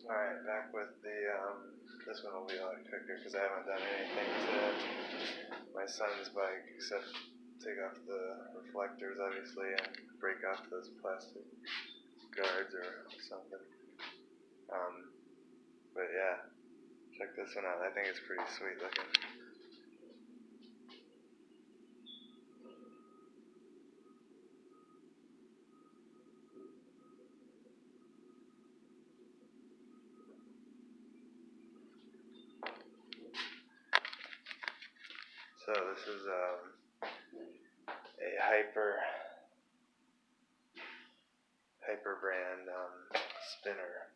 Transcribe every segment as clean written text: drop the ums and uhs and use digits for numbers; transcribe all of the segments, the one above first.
Alright, back with the, this one will be a lot quicker because I haven't done anything to my son's bike except take off the reflectors obviously and break off those plastic guards or something. But yeah, check this one out. I think it's pretty sweet looking. So this is a Hyper brand spinner.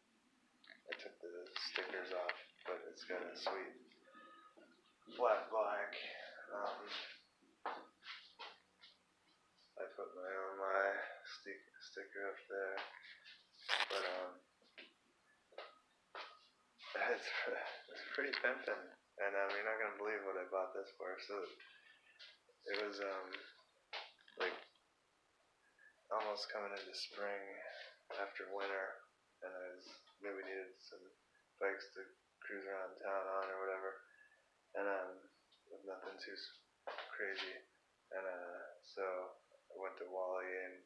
I took the stickers off, but it's got a sweet flat black. I put my sticker up there, but it's pretty pimpin', and you're not gonna believe what I bought this for. So it was like almost coming into spring after winter, and I knew we needed some bikes to cruise around town on or whatever, and with nothing too crazy, and so I went to Wally and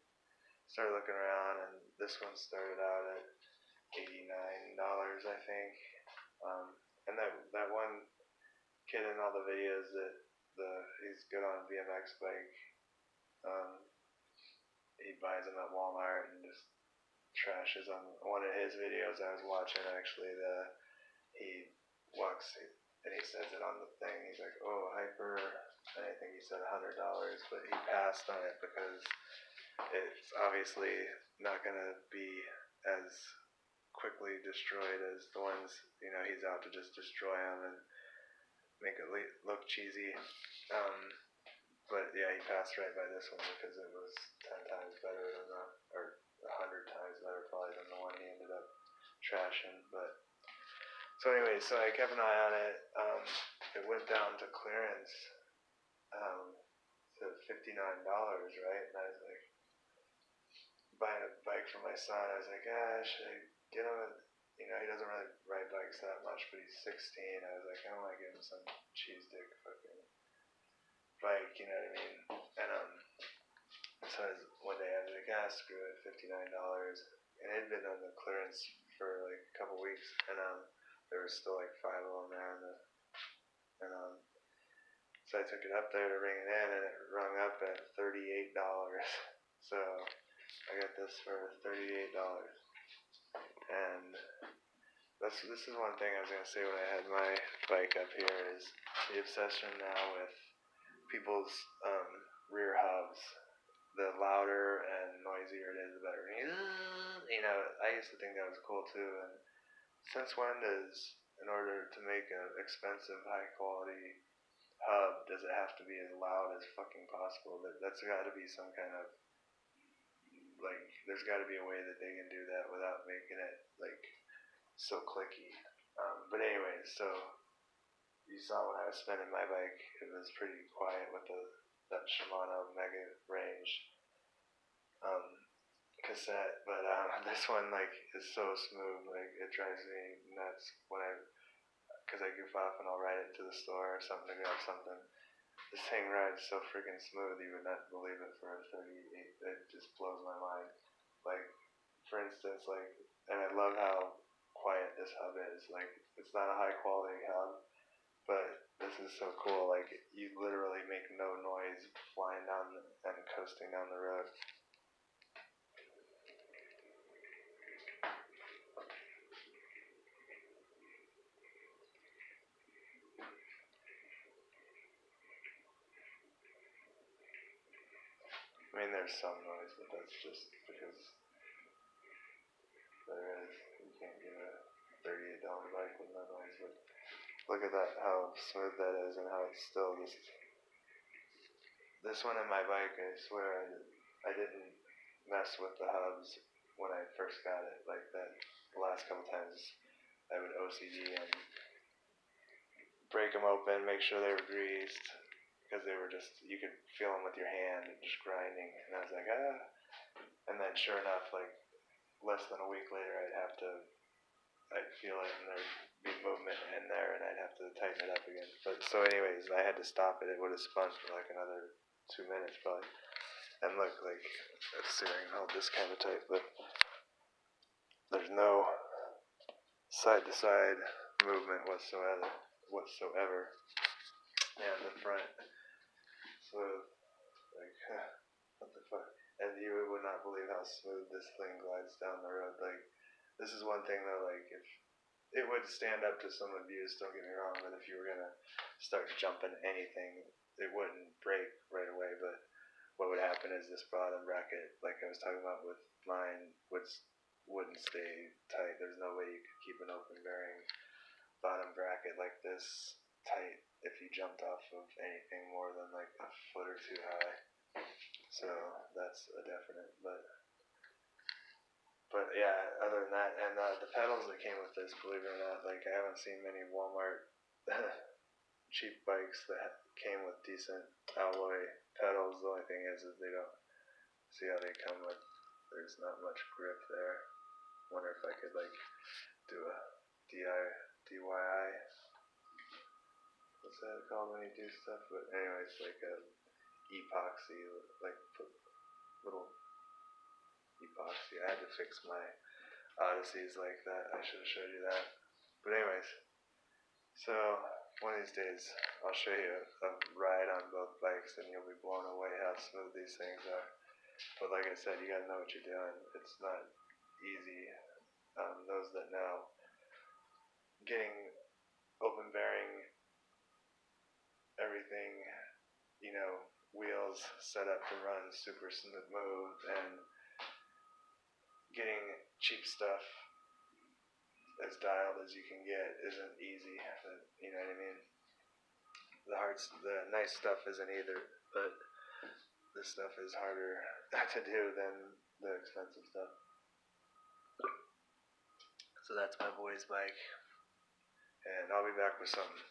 started looking around, and this one started out at $89, I think. And that one kid in all the videos that he's good on a BMX bike. He buys them at Walmart and just trashes on one of his videos I was watching actually. He walks and he says it on the thing. He's like, "Oh, Hyper," and I think he said $100, but he passed on it because it's obviously not gonna be as quickly destroyed as the ones he's out to just destroy them and make it look cheesy. But yeah, he passed right by this one because it was 10 times better than or 100 times better probably than the one he ended up trashing. But so anyway, so I kept an eye on it. It went down to clearance to $59, right? And I was like, buying a bike for my son. I was like, should I get him he doesn't really ride bikes that much, but he's 16. I was like, I want to get him some cheese dick fucking bike, you know what I mean? And so one day I was like, screw it, $59. And it had been on the clearance for like a couple weeks, and there was still like 5 of them there, so I took it up there to ring it in, and it rung up at $38. So I got this for $38. And this is one thing I was going to say when I had my bike up here is the obsession now with people's rear hubs. The louder and noisier it is, the better. I used to think that was cool too. And since when in order to make an expensive, high quality hub, does it have to be as loud as fucking possible? That's got to be some kind of there's got to be a way that they can do that without making it so clicky. But anyway, so you saw when I was spinning my bike, it was pretty quiet with that Shimano Mega Range cassette, but this one is so smooth, it drives me nuts because I goof off and I'll ride it to the store or something to grab something. This thing rides so freaking smooth, you would not believe it for a 38. It just blows my mind. For instance, and I love how quiet this hub is. It's not a high quality hub, but this is so cool. You literally make no noise flying down and coasting down the road. I mean, there's some noise, but that's just because there is. You can't get a $38 bike with no noise, but look at that, how smooth that is, and how it's still just... This one in my bike, I swear I didn't mess with the hubs when I first got it. The last couple times I would OCD and break them open, make sure they were greased, because they were just, you could feel them with your hand just grinding, and I was like, and then sure enough, less than a week later, I'd feel it, and there'd be movement in there, and I'd have to tighten it up again. But so, anyways, I had to stop it. It would have spun for like another 2 minutes probably. And look, like the steering held this kind of tight, but there's no side-to-side movement whatsoever. And the front, so like, what the fuck? And you would not believe how smooth this thing glides down the road. Like, this is one thing though, like, if it would stand up to some abuse, don't get me wrong, but if you were gonna start jumping anything, it wouldn't break right away. But what would happen is this bottom bracket, like I was talking about with mine, wouldn't stay tight. There's no way you could keep an open bearing bottom bracket like this tight if you jumped off of anything more than like a foot or two high. So that's a definite. But yeah, other than that, and the pedals that came with this, believe it or not, like I haven't seen many Walmart cheap bikes that came with decent alloy pedals. The only thing is they don't see how they come with. There's not much grip there. Wonder if I could like do a DIY. What's that called when you do stuff? But anyways, like a epoxy, like put little epoxy. I had to fix my Odysseys like that. I should have showed you that. But anyways, so one of these days I'll show you a ride on both bikes, and you'll be blown away how smooth these things are. But like I said, you gotta know what you're doing. It's not easy. Those that know, getting open bearing, everything, wheels set up to run super smooth, and getting cheap stuff as dialed as you can get isn't easy. You know what I mean? The nice stuff isn't either, but this stuff is harder to do than the expensive stuff. So that's my boy's bike, and I'll be back with something.